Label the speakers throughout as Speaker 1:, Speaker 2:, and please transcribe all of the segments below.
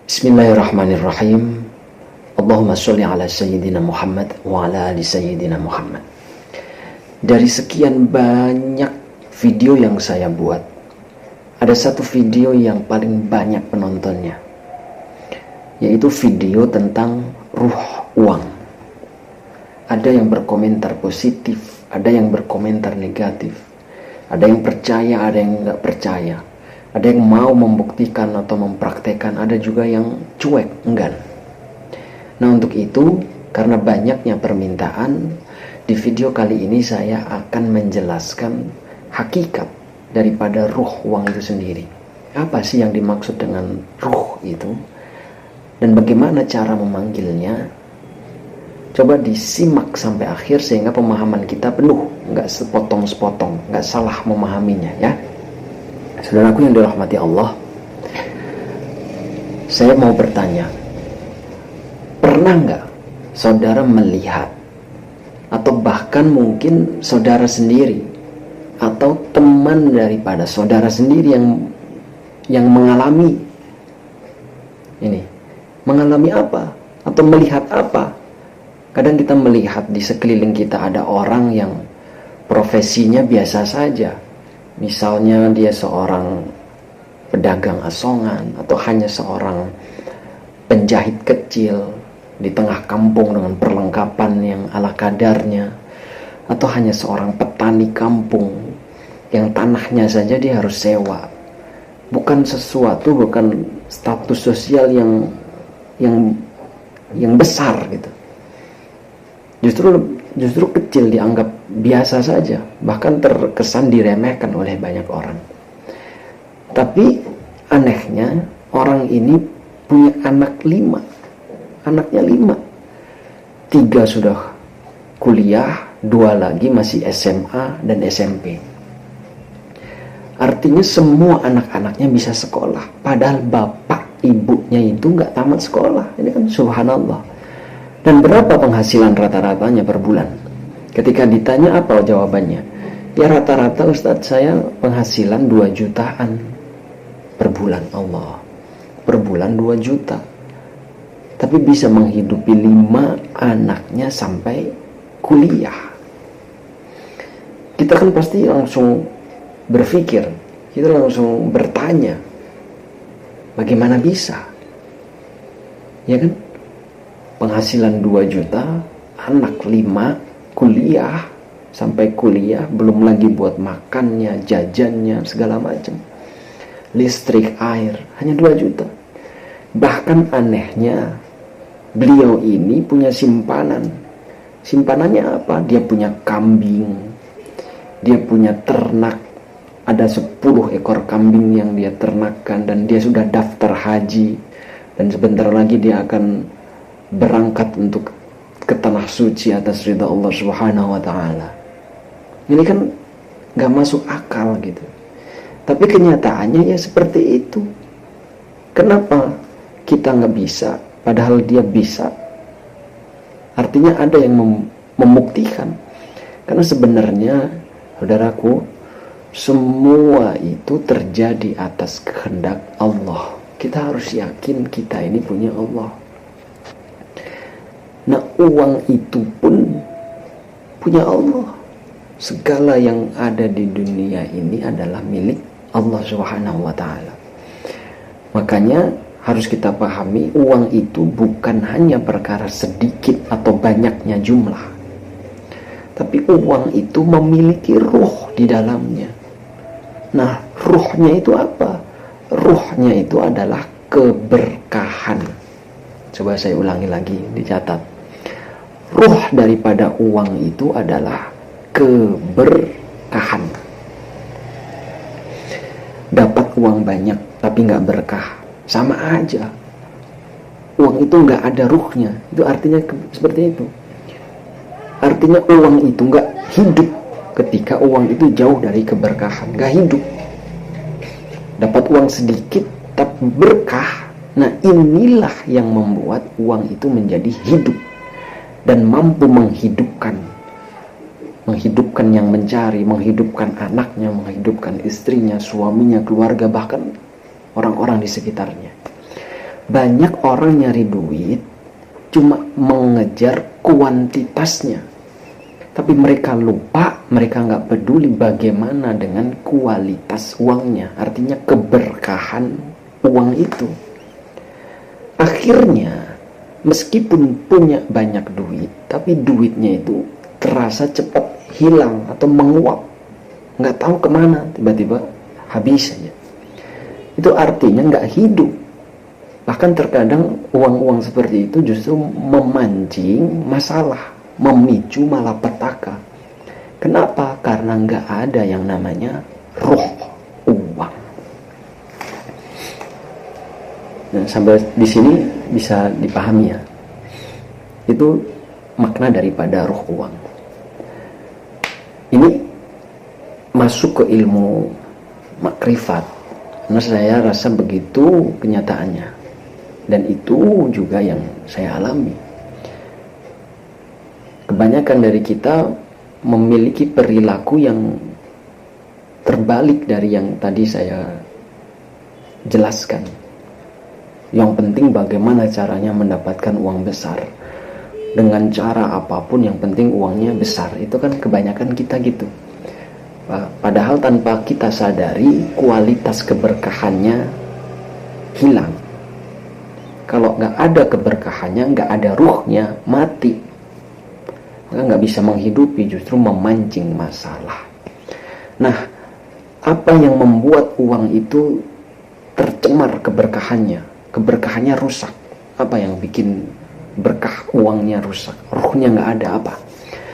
Speaker 1: Bismillahirrahmanirrahim. Allahumma sholli ala Sayyidina Muhammad wa ala ali Sayyidina Muhammad. Dari sekian banyak video yang saya buat, ada satu video yang paling banyak penontonnya, yaitu video tentang ruh uang. Ada yang berkomentar positif, ada yang berkomentar negatif, ada yang percaya, ada yang nggak percaya, ada yang mau membuktikan atau mempraktekkan, ada juga yang cuek, enggan. Nah, untuk itu, karena banyaknya permintaan, di video kali ini saya akan menjelaskan hakikat daripada ruh uang itu sendiri. Apa sih yang dimaksud dengan ruh itu? Dan bagaimana cara memanggilnya? Coba disimak sampai akhir sehingga pemahaman kita penuh, nggak sepotong-sepotong, nggak salah memahaminya ya. Saudaraku yang dirahmati Allah, saya mau bertanya, pernah nggak saudara melihat atau bahkan mungkin saudara sendiri atau teman daripada saudara sendiri yang mengalami ini, mengalami apa atau melihat apa? Kadang kita melihat di sekeliling kita ada orang yang profesinya biasa saja. Misalnya dia seorang pedagang asongan atau hanya seorang penjahit kecil di tengah kampung dengan perlengkapan yang ala kadarnya, atau hanya seorang petani kampung yang tanahnya saja dia harus sewa. Bukan status sosial yang besar gitu. Justru kecil, dianggap biasa saja, bahkan terkesan diremehkan oleh banyak orang. Tapi anehnya orang ini punya anak 5, anaknya 5, 3 sudah kuliah, 2 lagi masih SMA dan SMP. Artinya semua anak-anaknya bisa sekolah, padahal bapak ibunya itu nggak tamat sekolah. Ini kan subhanallah. Dan berapa penghasilan rata-ratanya per bulan? Ketika ditanya apa jawabannya? Ya rata-rata Ustadz saya penghasilan 2 jutaan per bulan. Allah, per bulan 2 juta. Tapi bisa menghidupi 5 anaknya sampai kuliah. Kita kan pasti langsung berpikir, kita langsung bertanya, bagaimana bisa? Ya kan? Penghasilan 2 juta, anak 5, kuliah, sampai kuliah, belum lagi buat makannya, jajannya, segala macam. Listrik, air, hanya 2 juta. Bahkan anehnya, beliau ini punya simpanan. Simpanannya apa? Dia punya kambing, dia punya ternak, ada 10 ekor kambing yang dia ternakkan, dan dia sudah daftar haji, dan sebentar lagi dia akan berangkat untuk ke tanah suci atas ridha Allah Subhanahu wa ta'ala. Ini kan gak masuk akal gitu. Tapi kenyataannya ya seperti itu. Kenapa kita gak bisa padahal dia bisa? Artinya ada yang membuktikan. Karena sebenarnya saudaraku, semua itu terjadi atas kehendak Allah. Kita harus yakin kita ini punya Allah. Nah, uang itu pun punya Allah. Segala yang ada di dunia ini adalah milik Allah Subhanahu wa ta'ala. Makanya harus kita pahami, uang itu bukan hanya perkara sedikit atau banyaknya jumlah. Tapi uang itu memiliki ruh di dalamnya. Nah, ruhnya itu apa? Ruhnya itu adalah keberkahan. Coba saya ulangi lagi, dicatat. Ruh daripada uang itu adalah keberkahan. Dapat uang banyak tapi nggak berkah, sama aja. Uang itu nggak ada ruhnya. Itu artinya seperti itu. Artinya uang itu nggak hidup ketika uang itu jauh dari keberkahan, nggak hidup. Dapat uang sedikit tapi berkah. Nah, inilah yang membuat uang itu menjadi hidup dan mampu menghidupkan yang mencari, menghidupkan anaknya, menghidupkan istrinya, suaminya, keluarga, bahkan orang-orang di sekitarnya. Banyak orang nyari duit cuma mengejar kuantitasnya, tapi mereka lupa, mereka nggak peduli bagaimana dengan kualitas uangnya, artinya keberkahan uang itu. Akhirnya meskipun punya banyak duit, tapi duitnya itu terasa cepat hilang atau menguap, nggak tahu kemana, tiba-tiba habis saja. Itu artinya nggak hidup. Bahkan terkadang uang-uang seperti itu justru memancing masalah, memicu malapetaka. Kenapa? Karena nggak ada yang namanya roh uang. Nah, sampai di sini bisa dipahami ya. Itu makna daripada roh uang. Ini masuk ke ilmu makrifat. Karena saya rasa begitu kenyataannya. Dan itu juga yang saya alami. Kebanyakan dari kita memiliki perilaku yang terbalik dari yang tadi saya jelaskan. Yang penting bagaimana caranya mendapatkan uang besar. Dengan cara apapun yang penting uangnya besar. Itu kan kebanyakan kita gitu. Padahal tanpa kita sadari kualitas keberkahannya hilang. Kalau nggak ada keberkahannya, nggak ada ruhnya, mati. Maka nggak bisa menghidupi, justru memancing masalah. Nah, apa yang membuat uang itu tercemar keberkahannya? Keberkahannya rusak. Apa yang bikin berkah uangnya rusak? Ruhnya nggak ada apa?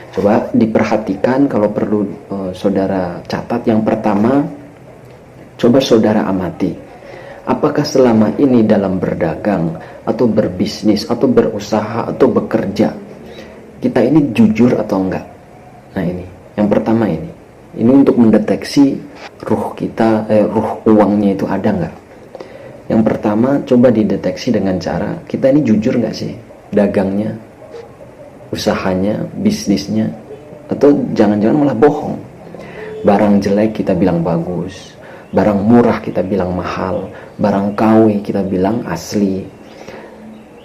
Speaker 1: Coba diperhatikan, kalau perlu saudara catat. Yang pertama, coba saudara amati. Apakah selama ini dalam berdagang atau berbisnis atau berusaha atau bekerja, kita ini jujur atau enggak? Nah ini, yang pertama ini. Ini untuk mendeteksi ruh kita, ruh uangnya itu ada enggak? Yang pertama, coba dideteksi dengan cara, kita ini jujur enggak sih? Dagangnya, usahanya, bisnisnya, atau jangan-jangan malah bohong. Barang jelek kita bilang bagus, barang murah kita bilang mahal, barang KW kita bilang asli.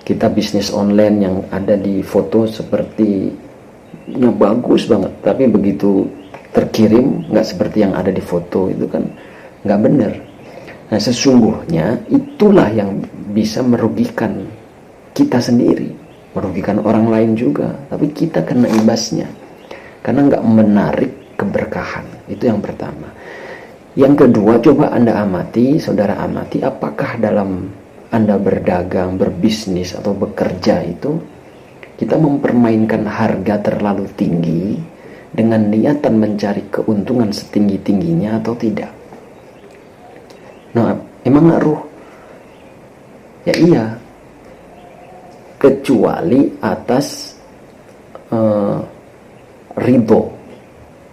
Speaker 1: Kita bisnis online yang ada di foto sepertinya bagus banget, tapi begitu terkirim nggak seperti yang ada di foto, itu kan nggak benar. Nah sesungguhnya itulah yang bisa merugikan kita sendiri, merugikan orang lain juga, tapi kita kena imbasnya karena nggak menarik keberkahan. Itu yang pertama. Yang kedua, coba Anda amati, saudara amati, apakah dalam Anda berdagang, berbisnis, atau bekerja itu kita mempermainkan harga terlalu tinggi dengan niatan mencari keuntungan setinggi-tingginya atau tidak? Nah, emang ngaruh? Ya iya, kecuali atas ridho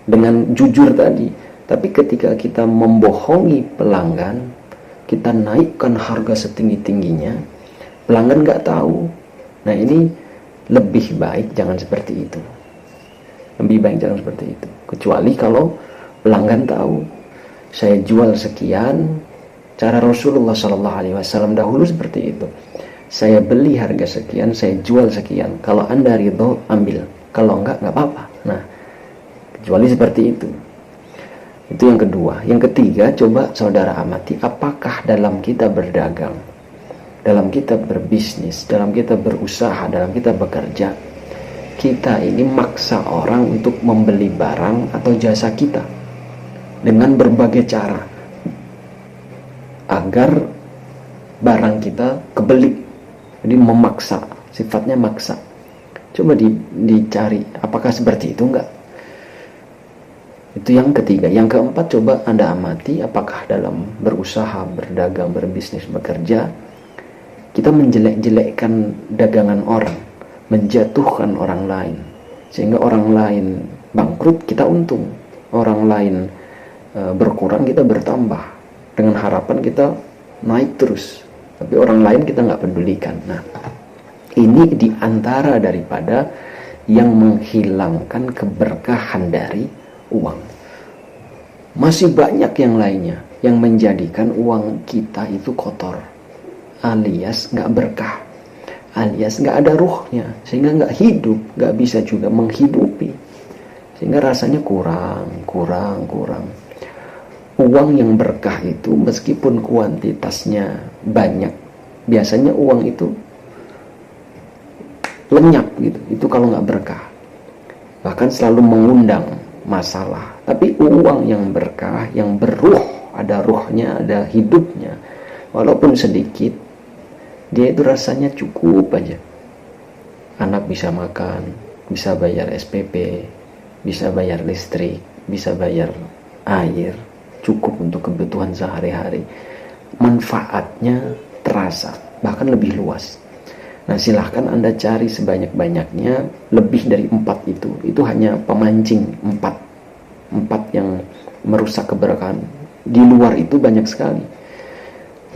Speaker 1: dengan jujur tadi. Tapi ketika kita membohongi pelanggan, kita naikkan harga setinggi-tingginya, pelanggan nggak tahu. Nah ini lebih baik jangan seperti itu. Lebih baik jangan seperti itu. Kecuali kalau pelanggan tahu, saya jual sekian, cara Rasulullah SAW dahulu seperti itu. Saya beli harga sekian, saya jual sekian. Kalau Anda ridho, ambil. Kalau enggak apa-apa. Nah, kecuali seperti itu. Itu yang kedua. Yang ketiga, coba saudara amati, apakah dalam kita berdagang, dalam kita berbisnis, dalam kita berusaha, dalam kita bekerja, kita ini maksa orang untuk membeli barang atau jasa kita dengan berbagai cara agar barang kita kebeli. Jadi memaksa, sifatnya maksa. Coba dicari, apakah seperti itu enggak? Itu yang ketiga. Yang keempat, coba Anda amati apakah dalam berusaha, berdagang, berbisnis, bekerja, kita menjelek-jelekkan dagangan orang, menjatuhkan orang lain, sehingga orang lain bangkrut, kita untung. Orang lain berkurang, kita bertambah, dengan harapan kita naik terus, tapi orang lain kita nggak pedulikan. Nah, ini diantara daripada yang menghilangkan keberkahan dari uang. Masih banyak yang lainnya yang menjadikan uang kita itu kotor. alias nggak berkah, alias nggak ada ruhnya, sehingga nggak hidup, nggak bisa juga menghidupi, sehingga rasanya kurang. Uang yang berkah itu meskipun kuantitasnya banyak, biasanya uang itu lenyap gitu, itu kalau nggak berkah, bahkan selalu mengundang masalah. Tapi uang yang berkah, yang berruh, ada ruhnya, ada hidupnya, walaupun sedikit, dia itu rasanya cukup aja. Anak bisa makan, bisa bayar SPP, bisa bayar listrik, bisa bayar air, cukup untuk kebutuhan sehari-hari. Manfaatnya terasa, bahkan lebih luas. Nah, silahkan Anda cari sebanyak-banyaknya, lebih dari 4 itu hanya pemancing. 4 yang merusak keberkahan. Di luar itu banyak sekali.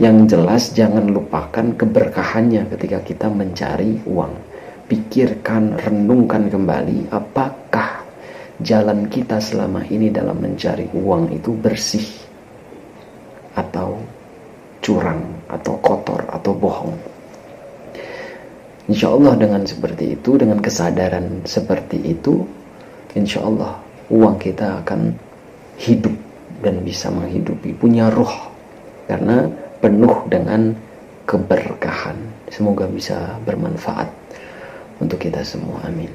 Speaker 1: Yang jelas jangan lupakan keberkahannya ketika kita mencari uang. Pikirkan, renungkan kembali, apakah jalan kita selama ini dalam mencari uang itu bersih atau curang atau kotor atau bohong. Insya Allah dengan seperti itu, dengan kesadaran seperti itu, insya Allah uang kita akan hidup dan bisa menghidupi, punya ruh, karena penuh dengan keberkahan. Semoga bisa bermanfaat untuk kita semua. Amin.